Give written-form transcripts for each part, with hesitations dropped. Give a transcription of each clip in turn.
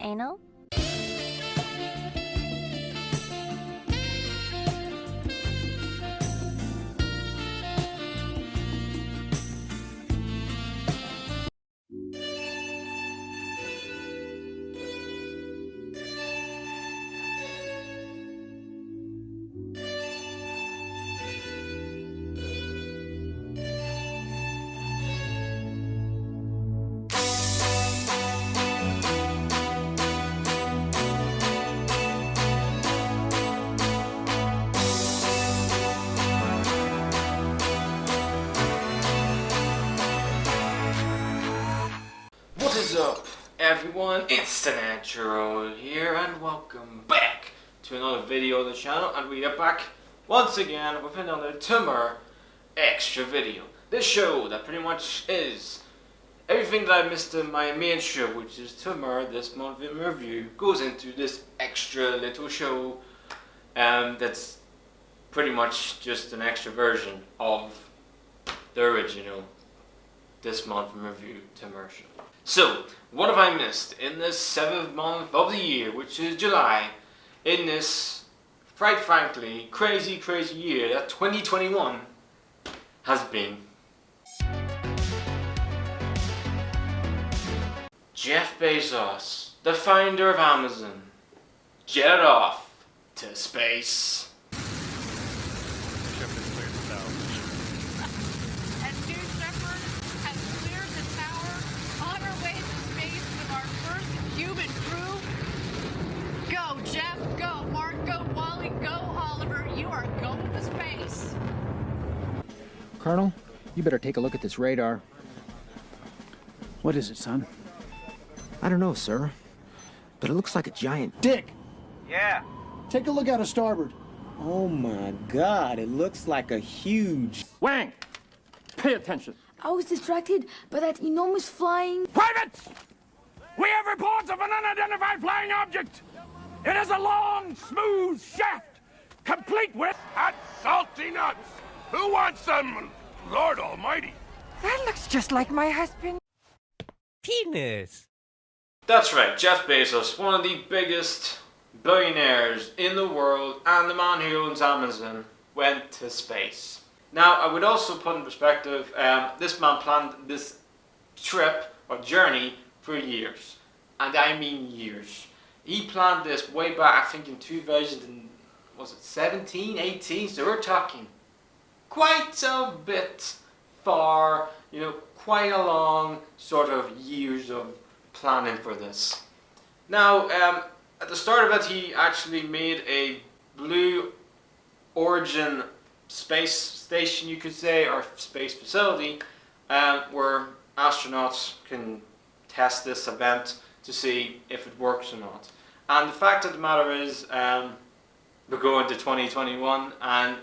anal? What is up, everyone? It's the Natural here, and welcome back to another video on the channel. And we are back once again with another TMIR Extra video. This show that pretty much is everything that I missed in my main show, which is TMIR This Month in Review, goes into this extra little show that's pretty much just an extra version of the original This Month in Review TMIR show. So, what have I missed in this 7th month of the year, which is July, in this, quite frankly, crazy year that 2021 has been? Jeff Bezos, the founder of Amazon, jetted off to space. Colonel, you better take a look at this radar. What is it, son? I don't know, sir, but it looks like a giant Dick! Yeah. Take a look out of starboard. Oh my God, it looks like a huge... Wang! Pay attention. I was distracted by that enormous flying... Privates! We have reports of an unidentified flying object. It is a long, smooth shaft, complete with hot, salty nuts. Who wants some? Lord Almighty. That looks just like my husband. penis. That's right, Jeff Bezos, one of the biggest billionaires in the world, and the man who owns Amazon, went to space. Now, I would also put in perspective, this man planned this trip or journey for years. And I mean years. He planned this way back, I think in 2017, 18? So we're talking quite a bit far, quite a long sort of years of planning for this. Now, at the start of it, he actually made a Blue Origin space station, you could say, or space facility, where astronauts can test this event to see if it works or not. And the fact of the matter is, we're going to 2021, and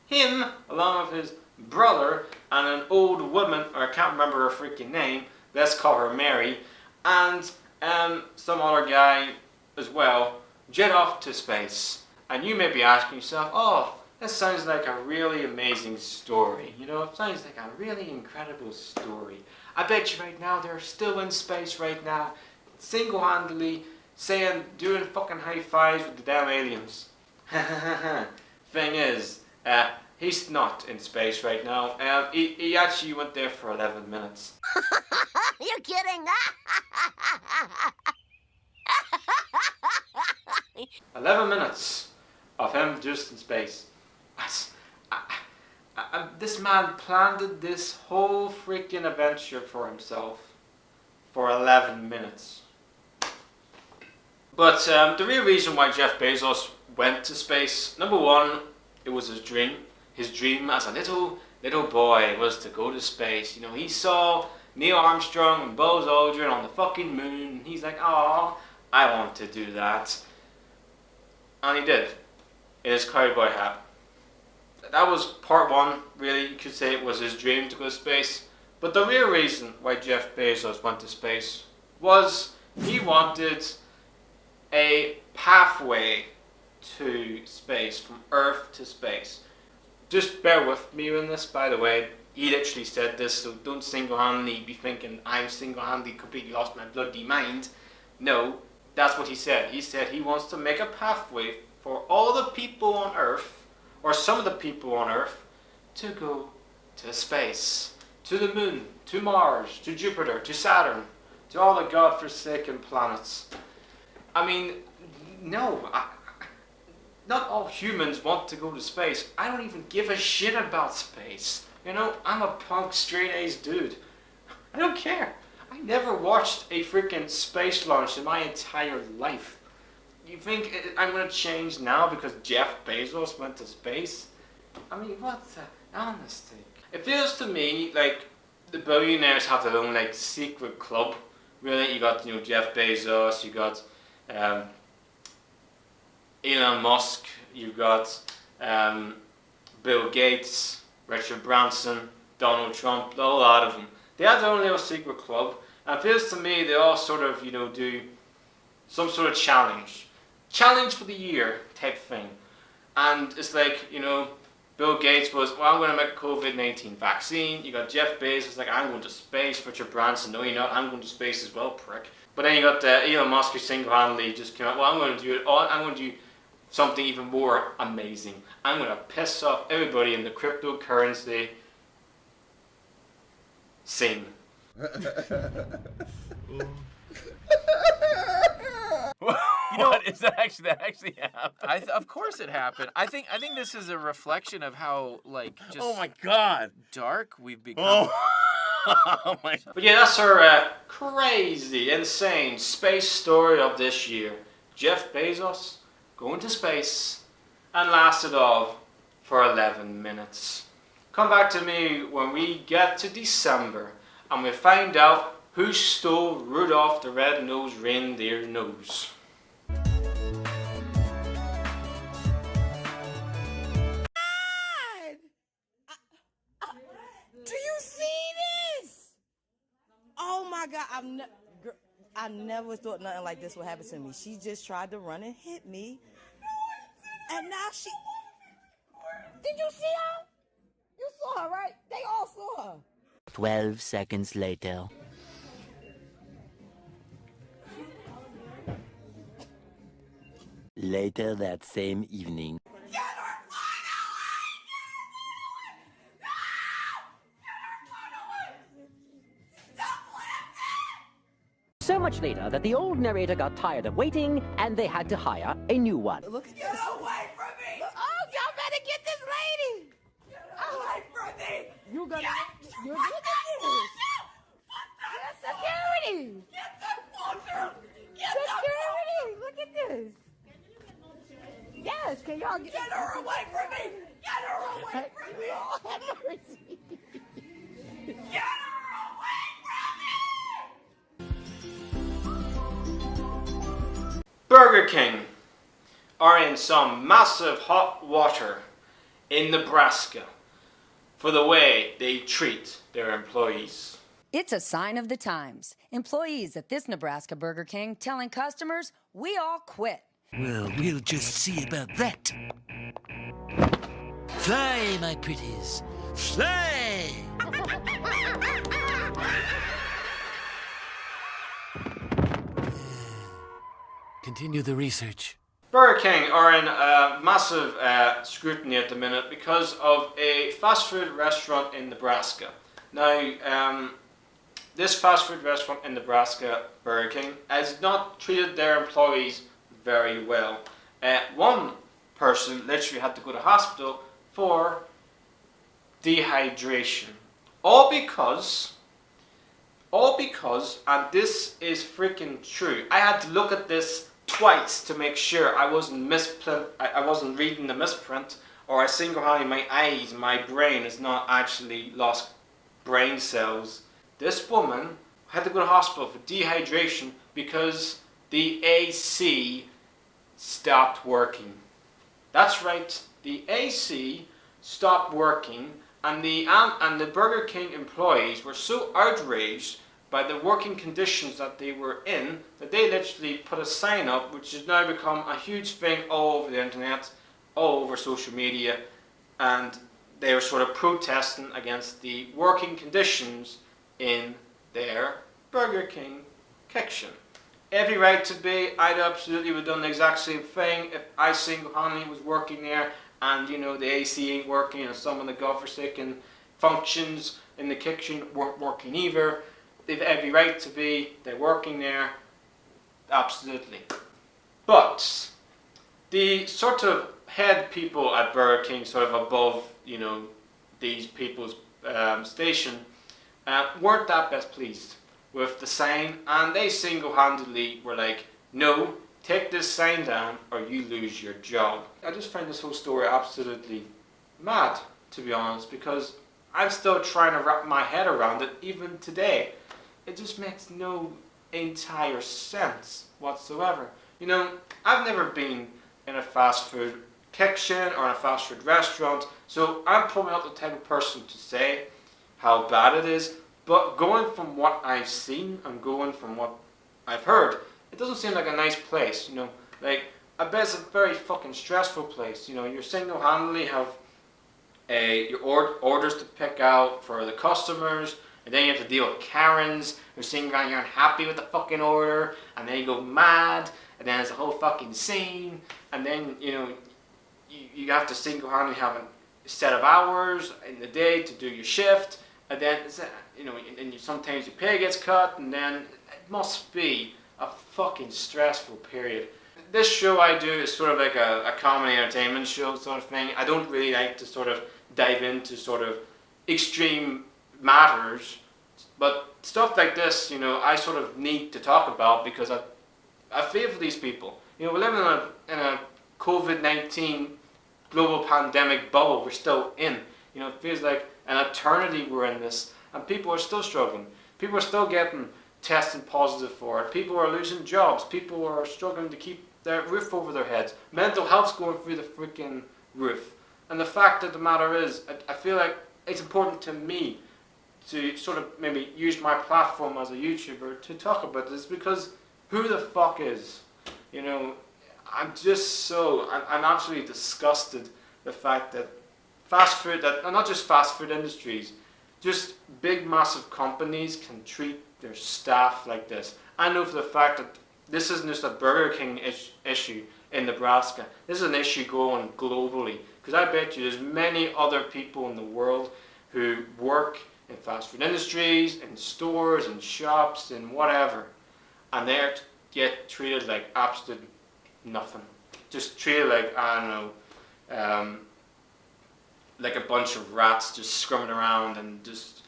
him, along with his brother and an old woman, or I can't remember her freaking name, let's call her Mary, and some other guy as well, jet off to space. And you may be asking yourself, oh, that sounds like a really amazing story. It sounds like a really incredible story. I bet you right now they're still in space right now, single-handedly doing fucking high fives with the damn aliens. Thing is, he's not in space right now. He actually went there for 11 minutes. You're kidding? 11 minutes of him just in space. This man planned this whole freaking adventure for himself for 11 minutes. But the real reason why Jeff Bezos went to space, number one, it was his dream. His dream as a little boy was to go to space. He saw Neil Armstrong and Buzz Aldrin on the fucking moon, and he's like, oh, I want to do that. And he did, in his cowboy hat. That was part one, really. You could say it was his dream to go to space. But the real reason why Jeff Bezos went to space was he wanted a pathway to space, from Earth to space. Just bear with me on this, by the way. He literally said this, so don't single-handedly be thinking I'm single-handedly completely lost my bloody mind. No, That's what he said. He said he wants to make a pathway for all the people on Earth, or some of the people on Earth, to go to space, to the moon, to Mars, to Jupiter, to Saturn, to all the godforsaken planets. I mean, no, not all humans want to go to space. I don't even give a shit about space. You know, I'm a punk straight-A's dude. I don't care. I never watched a freaking space launch in my entire life. You think I'm going to change now because Jeff Bezos went to space? I mean, what the honesty? It feels to me like the billionaires have their own like secret club. Really, you got Jeff Bezos, you got Elon Musk, you got Bill Gates, Richard Branson, Donald Trump, a lot of them. They have their own little secret club, and it feels to me they all sort of, do some sort of challenge for the year type thing. And it's like, Bill Gates was, well, I'm going to make a COVID-19 vaccine. You got Jeff Bezos, like, I'm going to space. Richard Branson, no, you're not, I'm going to space as well, prick. But then you got Elon Musk, who single-handedly just came out, well, I'm going to do it all, I'm going to do something even more amazing. I'm going to piss off everybody in the cryptocurrency scene. What is that actually? That actually happened. Of course it happened. I think this is a reflection of how just Oh my god. dark we've become. Oh my. But yeah, that's our crazy, insane space story of this year. Jeff Bezos going to space and lasted off for 11 minutes. Come back to me when we get to December and we find out who stole Rudolph the Red-Nosed Reindeer nose. Do you see this? Oh my God, I never thought nothing like this would happen to me. She just tried to run and hit me. And now she... Did you see her? You saw her, right? They all saw her. 12 seconds later. Later that same evening. So much later that the old narrator got tired of waiting and they had to hire a new one. Look at this. Get away from me! Oh, y'all better get this lady! Get away from me! You're gonna look at this! Security! Get that fucker! Security! Look at this! Yes, can y'all get her away from me? Get her away from me! Oh, have mercy! Get her away from me! Burger King are in some massive hot water in Nebraska for the way they treat their employees. It's a sign of the times. Employees at this Nebraska Burger King telling customers, we all quit. Well, we'll just see about that. Fly, my pretties. Fly! Continue the research. Burger King are in massive scrutiny at the minute because of a fast food restaurant in Nebraska. Now, this fast food restaurant in Nebraska, Burger King, has not treated their employees very well. One person literally had to go to hospital for dehydration. All because, and this is freaking true, I had to look at this twice to make sure I wasn't reading the misprint, or I single-handedly, my eyes, my brain has not actually lost brain cells. This woman had to go to hospital for dehydration because the AC stopped working. That's right, the AC stopped working, and the Burger King employees were so outraged by the working conditions that they were in that they literally put a sign up, which has now become a huge thing all over the internet, all over social media, and they were sort of protesting against the working conditions in their Burger King kitchen. every right to be. I'd absolutely would have done the exact same thing if I single-handedly was working there and, you know, the AC ain't working and some of the godforsaken functions in the kitchen weren't working either. They've every right to be. They're working there. Absolutely. But the sort of head people at Burger King, sort of above, you know, these people's station, weren't that best pleased with the sign, and they single-handedly were like, no, take this sign down or you lose your job. I just find this whole story absolutely mad, to be honest, because I'm still trying to wrap my head around it even today. It just makes no entire sense whatsoever. You know, I've never been in a fast food kitchen or in a fast food restaurant, so I'm probably not the type of person to say how bad it is, but going from what I've seen and going from what I've heard, it doesn't seem like a nice place, you know. Like, I bet it's a very fucking stressful place, you know. You single-handedly have your orders to pick out for the customers, and then you have to deal with Karens who sing around, you're unhappy with the fucking order, and then you go mad, and then there's a whole fucking scene, and then, you know, you have to single-handedly have a set of hours in the day to do your shift, and then, you know, and sometimes your pay gets cut, and then it must be a fucking stressful period. This show I do is sort of like a comedy entertainment show sort of thing. I don't really like to sort of dive into sort of extreme matters, but stuff like this, you know, I sort of need to talk about because I feel for these people. You know, we're living in a COVID-19 global pandemic bubble we're still in. You know, it feels like an eternity we're in this, and people are still struggling. People are still getting tested positive for it. People are losing jobs. People are struggling to keep their roof over their heads. Mental health's going through the freaking roof. And the fact of the matter is, I feel like it's important to me to sort of maybe use my platform as a YouTuber to talk about this, because who the fuck is? You know, I'm absolutely disgusted the fact that fast food, and not just fast food industries, just big massive companies can treat their staff like this. I know for the fact that this isn't just a Burger King issue in Nebraska. This is an issue going globally, because I bet you there's many other people in the world who work in fast food industries, in stores, in shops, in whatever, and they get treated like absolute nothing. Just treated like, I don't know, like a bunch of rats just scrumming around and just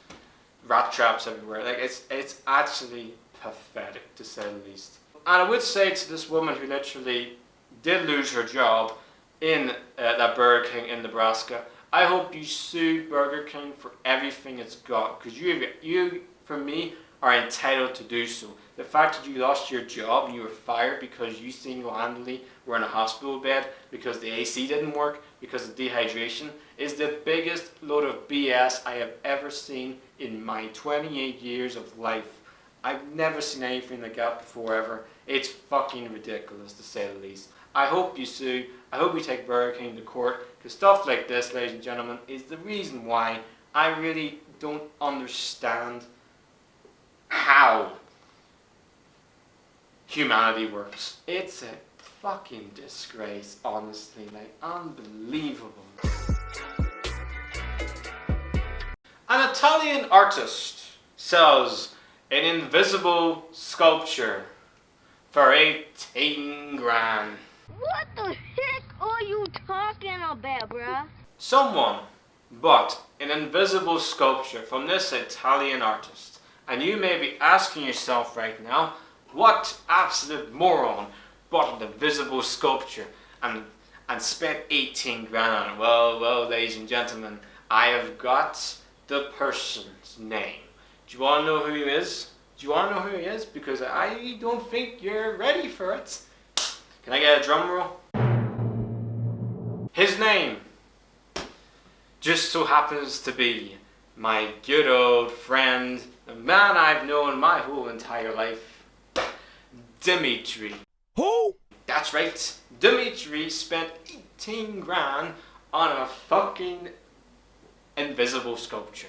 rat traps everywhere. Like, it's actually pathetic, to say the least. And I would say to this woman who literally did lose her job in that Burger King in Nebraska, I hope you sue Burger King for everything it's got, because you, for me, are entitled to do so. The fact that you lost your job and you were fired because you single-handedly were in a hospital bed because the AC didn't work, because of dehydration, is the biggest load of BS I have ever seen in my 28 years of life. I've never seen anything like that before ever. It's fucking ridiculous, to say the least. I hope you sue. I hope you take Burger King to court, because stuff like this, ladies and gentlemen, is the reason why I really don't understand how humanity works. It's a fucking disgrace, honestly, like, unbelievable. An Italian artist sells an invisible sculpture for 18 grand. What the heck are you talking about, bruh? Someone bought an invisible sculpture from this Italian artist, and you may be asking yourself right now, what absolute moron bought an invisible sculpture and spent 18 grand on it? Well, ladies and gentlemen, I have got the person's name. Do you want to know who he is? Do you want to know who he is? Because I don't think you're ready for it. Can I get a drum roll? His name just so happens to be my good old friend, the man I've known my whole entire life, Dimitri. Who? That's right. Dimitri spent 18 grand on a fucking invisible sculpture.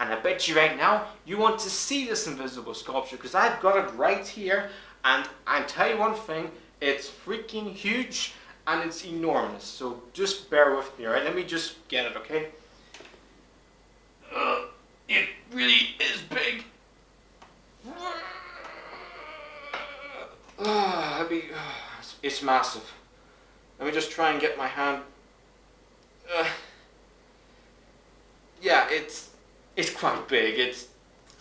And I bet you right now, you want to see this invisible sculpture, because I've got it right here. And I tell you one thing, it's freaking huge and it's enormous. So just bear with me, alright? Let me just get it, okay? It really is big. It's massive. Let me just try and get my hand. Yeah, it's quite big. It's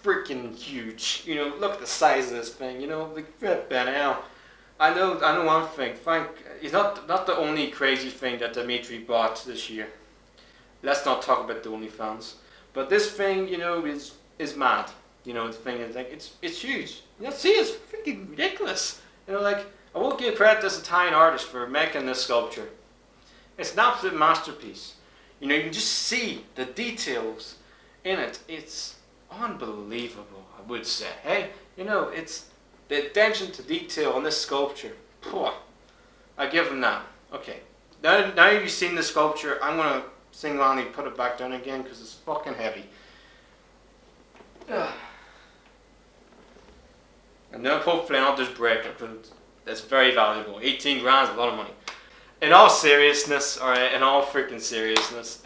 freaking huge. You know, look at the size of this thing. You know, like flippin' hell. I know one thing. Frank, it's not the only crazy thing that Dimitri bought this year. Let's not talk about the OnlyFans. But this thing, you know, is mad. You know, the thing is like it's huge. You know, see, it's freaking ridiculous. You know, like I will give credit to this Italian artist for making this sculpture. It's an absolute masterpiece. You know, you can just see the details in it. It's unbelievable, I would say. Hey, you know, it's the attention to detail on this sculpture. I give them that. Okay, now you've seen the sculpture, I'm gonna single-handedly put it back down again because it's fucking heavy. And now hopefully I'll just break it because it's very valuable. 18 grand is a lot of money. In all seriousness, alright, in all freaking seriousness,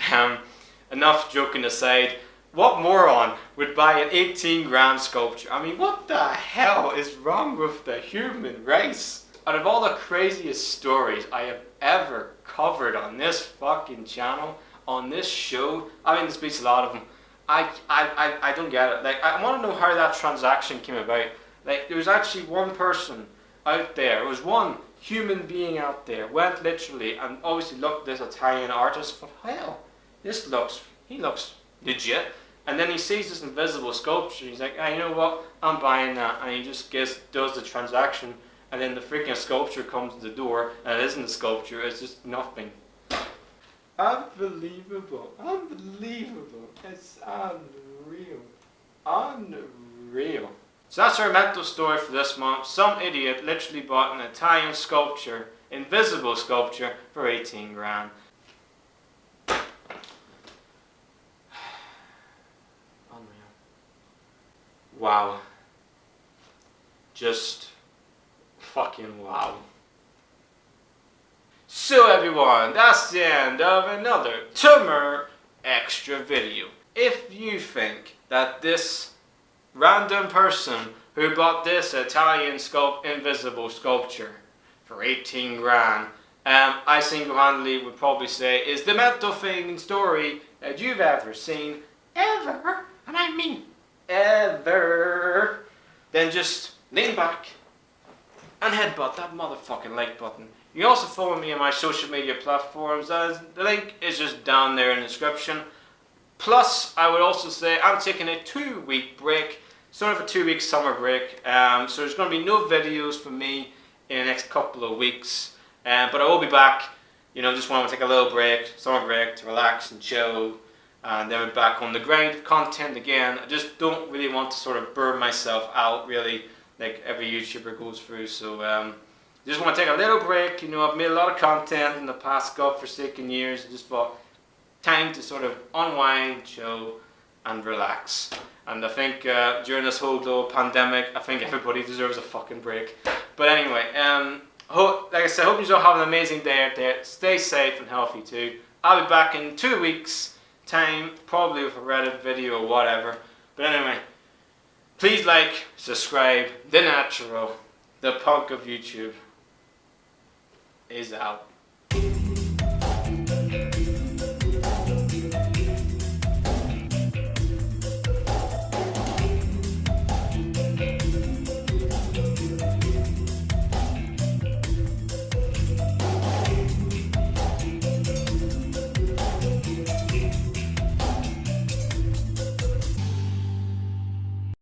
enough joking aside, what moron would buy an 18 grand sculpture? I mean, what the hell is wrong with the human race? Out of all the craziest stories I have ever covered on this fucking channel, on this show, I mean, this beats a lot of them. I don't get it. Like, I want to know how that transaction came about. Like, there was actually one person out there, there was one human being out there, went literally and obviously looked at this Italian artist, thought, hell, he looks legit. And then he sees this invisible sculpture, he's like, you know what, I'm buying that. And he just does the transaction, and then the freaking sculpture comes to the door, and it isn't a sculpture, it's just nothing. Unbelievable, unbelievable, it's unreal, unreal. So that's our mental story for this month. Some idiot literally bought an Italian sculpture, invisible sculpture, for 18 grand. Unreal. Wow. Just fucking wow. So everyone, that's the end of another TMIR Extra video. If you think that this random person who bought this Italian invisible sculpture for 18 grand, I single-handedly would probably say is the mental thing story that you've ever seen, ever, and I mean ever, then just lean back and headbutt that motherfucking like button. You can also follow me on my social media platforms, the link is just down there in the description. Plus, I would also say I'm taking a 2-week break, sort of a 2-week summer break, so there's going to be no videos from me in the next couple of weeks, but I will be back, you know, just want to take a little break, summer break, to relax and chill, and then we're back on the grind of content again. I just don't really want to sort of burn myself out, really, like every YouTuber goes through, so just want to take a little break. You know, I've made a lot of content in the past godforsaken years, I just thought, time to sort of unwind, chill, and relax. And I think during this whole global pandemic, I think everybody deserves a fucking break. But anyway, like I said, hope you all have an amazing day out there. Stay safe and healthy too. I'll be back in 2 weeks' time, probably with a Reddit video or whatever. But anyway, please like, subscribe. The Natural, the punk of YouTube, is out.